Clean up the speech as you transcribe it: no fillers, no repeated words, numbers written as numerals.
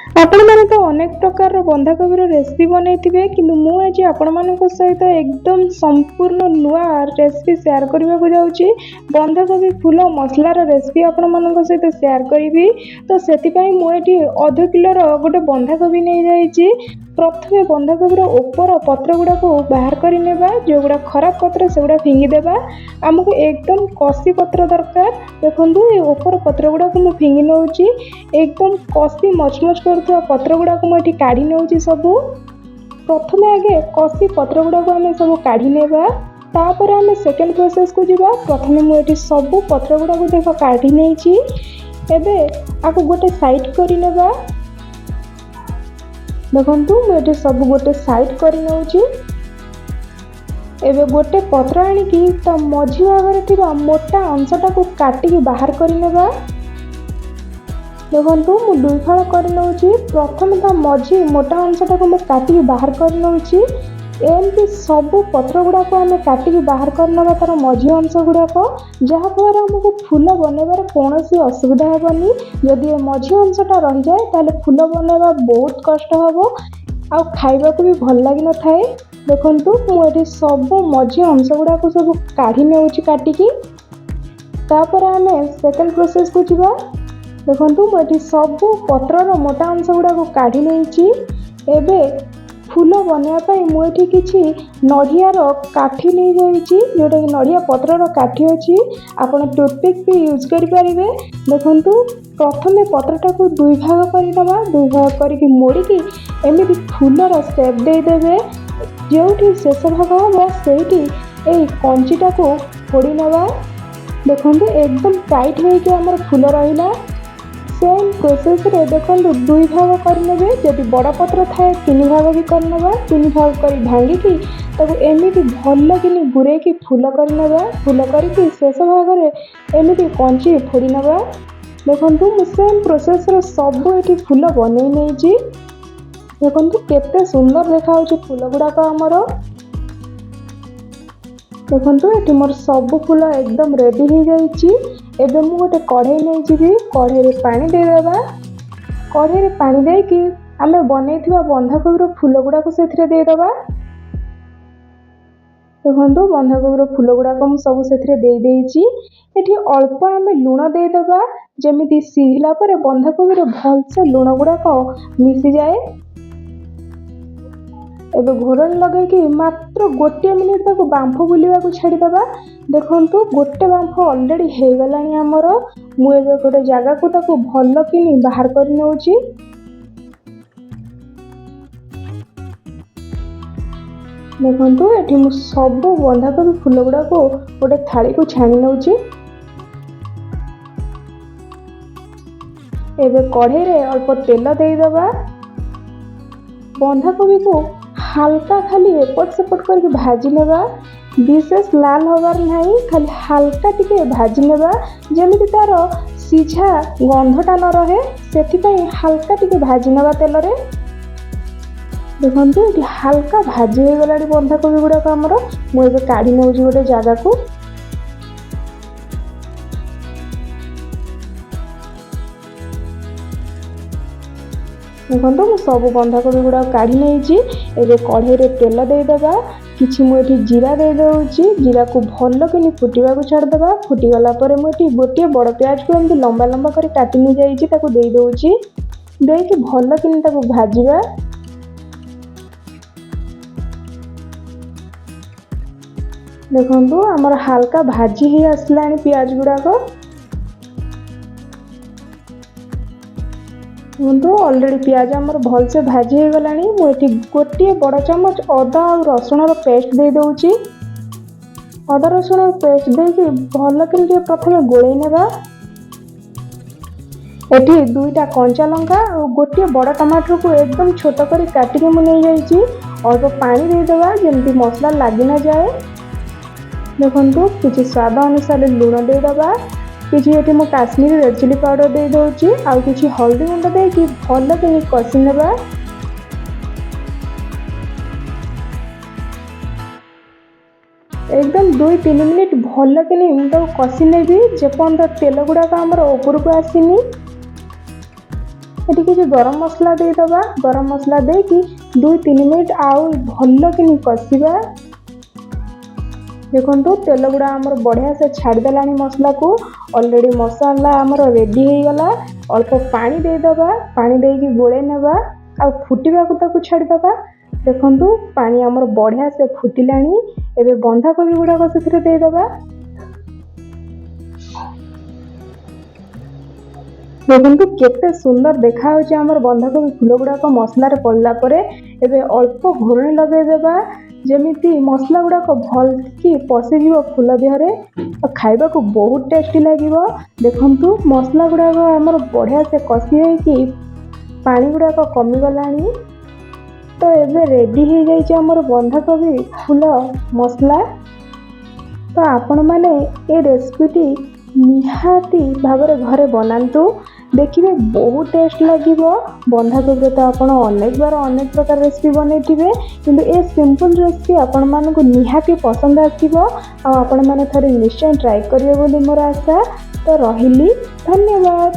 आपण माने तो अनेक प्रकार बंधाकोबी रेसिपी बनैथिबे किंतु मु आज आपण मानक सहित एकदम संपूर्ण नुआ रेसिपी शेयर करबा को जाउची। बंधाकोबी फूल मसलार रेसिपी आपण मानक सहित शेयर करिवि। तो सेति पई मु एठी आधा किलो गोटे बंधाकोबी नै जाईची। प्रथमे बंधाकोबी ऊपर पत्र गुड़ा को बाहर करी नेबा, जो गुड़ा खराब पत्र से गुड़ा फिंगी देबा। हमको एकदम कसी पत्र दरकार। देखंतु ए ऊपर पत्र गुड़ा को मु फिंगी नउची। एकदम कसी मचमच करथुआ पत्र गुड़ा को मु एठी काढी नउची सबु। प्रथमे आगे कसी पत्र गुड़ा को हमें सब काढी नेबा, तापर हमें सेकंड प्रोसेस को जीवा। प्रथमे मु एठी सबु पत्र गुड़ा को देखो काढी नेची। एबे आको गोटे साइड करी नेबा। देखंतु मु एठी सब गोटे साइड करी नउची। एबे गोटे पत्र आनी की त मझी भागरे थिबा मोटा अंशटा को काटी के बाहर करी नेबा। देखंतु मु दुई फाळ करी नउची। प्रथम त मझी मोटा अंशटा को मु काटी के बाहर करी नउची। एमती सब पत्र गुड़ा को हमें काटी के बाहर करना तार मझी अंश गुड़ा को, जहाँ फल हमको फूल बनइबार कौन असुविधा हेनी। जदि ये मझी अंशटा रही जाए ताले फूल बनइबा बहुत कष्ट हम आ खाइबा को भी भल लगी न थाए। देखंतु मुझे सब मझी अंश गुड़ा को सब काढ़ी नेउची काटिकी। तापर हमें सेकंड प्रोसेस को जीवा। देखंतु मुझे सब पत्रर मोटा अंश गुड़ा को काढ़ी नेइची। एबे फूल बनवाई मुझे किसी नड़ियार काठी नहीं जाइए, जोटा कि नड़िया पत्रर काठी अच्छी। आपड़ टूथपिक भी यूज करें। देखंतु प्रथमे पत्रटा को दुई भाग करदे, दुई भाग करके मोड़िकी एमती फूलर सेप देदेवे। जो शेष भाग हम से कंचीटा को फोड़ी नवा। देखंतु एकदम टाइट होकर आमर फूल रहा। सेम प्रोसेस रे देखो दुई भाग करने। जदि बड़ पत्र थाए तीन भाग भी करना। तीन भाग कर भांगिकी एमती भल कि गुरे की फूल करने। फूल करके शेष भाग में एमती कंची फोड़ी नवा। देखंतु मु सेम प्रोसेस रे सब ये फूल बनई नहीं। देखंतु केते सुंदर देखा फूल गुड़ाक आमर। देखंतु ये मोर सब फूल एकदम रेडी हो जाइए। एबे मु गोटे कढ़ई नहीं जीवी। कढ़ई रे पानी देदेबा। कढ़ई रे पानी देकी आमे बनैथिबा बंधाकोबी फूल गुड़ा को सेथिरे देदेबा। देखंतु बंधाकोबी फूल गुड़ा को मु सब सेथिरे देई देइची। एठी अल्प आमे लूण देदेबा, जेमिति सिझिला परे बंधाकोबी भल से लूण गुड़ा को मिसी जाए। एबे घोड़न लगे मात्र गोटे मिनिट तक बांफ बुलवा को छाड़ीदबा। देखंतु गोटे बांफ ऑलरेडी हो गलानी आमर। मुझे गोटे जगह को ताको भल कि बाहर कर नउची। देखंतु एठी मु सब बंधाकोबी फूल गुड़ा को गोटे थाली को छाणी नउची। एबे कढ़ई रे अल्प तेल देदेबा। बंधाकोबी को हल्का खाली एपट सेपट करके भाजी नेबा। विशेष लाल हबार नहीं, खाली हल्का टिके भाजी नेबा, जेमिति तार सीझा गंधटा न रहे। सेथिपई हल्का टिके भाजी नेबा तेल रे। देखंतु ये हल्का भाजी हो गलाडी बंधाकोबी गुड़ाक आमर। मुझे काढ़ी नउची गोटे जगह को। देखो मु सब बंधाकोबी गुड़ा काढ़ी नहीं। एबे कढ़ई रे तेल देदेबा। किछि मुझे जीरा दे दउची। जीरा को भल कि फुटिबा को छाड़देबा। फुटीगला पर मुझे गोटे बड़ प्याज को एमती लंबा लंबा कर काटी नहीं जाइए ताको दे दउची। देकी भल कि ताको भाजीबा। देखंतु हमर हल्का भाजी ही आसलानी प्याज गुड़ाक। ऑलरेडी प्याज आमर भल से भाजी हो गलानी। मुझे गोटे बड़ चामच अदा और रसुण पेस्ट दे दउची। अदा रसुण पेस्ट देकी भल कि प्रथमे गोले नेबा। एठी दुईटा कंचा लंका और गोटे बड़ टमाटर को एकदम छोट कर काटिके मु नहीं जाइए। अल्प पानी देदेबा जेमती मसला लगी न जाए। देखंतु किछि स्वाद अनुसार लूण देदेबा। किछि एठी मु काश्मीरी रेड चिली पाउडर दे दउची। आउ किछि हल्दी गुंड देकी भल कि कषि नेबा। एकदम 2-3 मिनिट भल कि कषि नेबी जेपर्यंत तेल गुड़ाक आमर ऊपर को आसीनी। ଏଠି କିଛି ଗରମ ମସଲା ଦେଇଦେବା। ଗରମ ମସଲା ଦେଇକି 2-3 ମିନିଟ୍ ଆଉ ଭଲ କିନି କଷିବା। ଦେଖନ୍ତୁ ତେଲ ଗୁଡ଼ା ଆମର ବଢ଼ିଆ ସେ ଛାଡ଼ିଦେଲାଣି ମସଲାକୁ। ଅଲରେଡ଼ି ମସଲା ଆମର ରେଡ଼ି ହେଇଗଲା। ଅଳ୍ପ ପାଣି ଦେଇଦେବା। ପାଣି ଦେଇକି ଗୋଳେଇ ନେବା ଆଉ ଫୁଟିବାକୁ ତାକୁ ଛାଡ଼ିଦେବା। ଦେଖନ୍ତୁ ପାଣି ଆମର ବଢ଼ିଆ ସେ ଫୁଟିଲାଣି। ଏବେ ବନ୍ଧାକୋବି ଗୁଡ଼ାକ ସେଥିରେ ଦେଇଦେବା। ଦେଖନ୍ତୁ କେତେ ସୁନ୍ଦର ଦେଖାଯାଉଛି ଆମର ବନ୍ଧାକୋବି ଫୁଲ ଗୁଡ଼ାକ ମସଲାରେ ପଡ଼ିଲା ପରେ। ଏବେ ଅଳ୍ପ ଘୋଡ଼ଣି ଲଗାଇଦେବା ଯେମିତି ମସଲା ଗୁଡ଼ାକ ଭଲକି ପଶିଯିବ ଫୁଲ ଦେହରେ ଆଉ ଖାଇବାକୁ ବହୁତ ଟେଷ୍ଟି ଲାଗିବ। ଦେଖନ୍ତୁ ମସଲା ଗୁଡ଼ାକ ଆମର ବଢ଼ିଆ ସେ କଷି ହେଇକି ପାଣି ଗୁଡ଼ାକ କମିଗଲାଣି। ତ ଏବେ ରେଡ଼ି ହେଇଯାଇଛି ଆମର ବନ୍ଧାକୋବି ଫୁଲ ମସଲା। ତ ଆପଣମାନେ ଏ ରେସିପିଟି ନିହାତି ଭାବରେ ଘରେ ବନାନ୍ତୁ। ଦେଖିବେ ବହୁତ ଟେଷ୍ଟ ଲାଗିବ। ବନ୍ଧାକୋବିରେ ତ ଆପଣ ଅନେକ ପ୍ରକାର ରେସିପି ବନେଇଥିବେ, କିନ୍ତୁ ଏ ସିମ୍ପଲ୍ ରେସିପି ଆପଣମାନଙ୍କୁ ନିହାତି ପସନ୍ଦ ଆସିବ ଆଉ ଆପଣମାନେ ଥରେ ନିଶ୍ଚୟ ଟ୍ରାଏ କରିବେ ବୋଲି ମୋର ଆଶା। ତ ରହିଲି, ଧନ୍ୟବାଦ।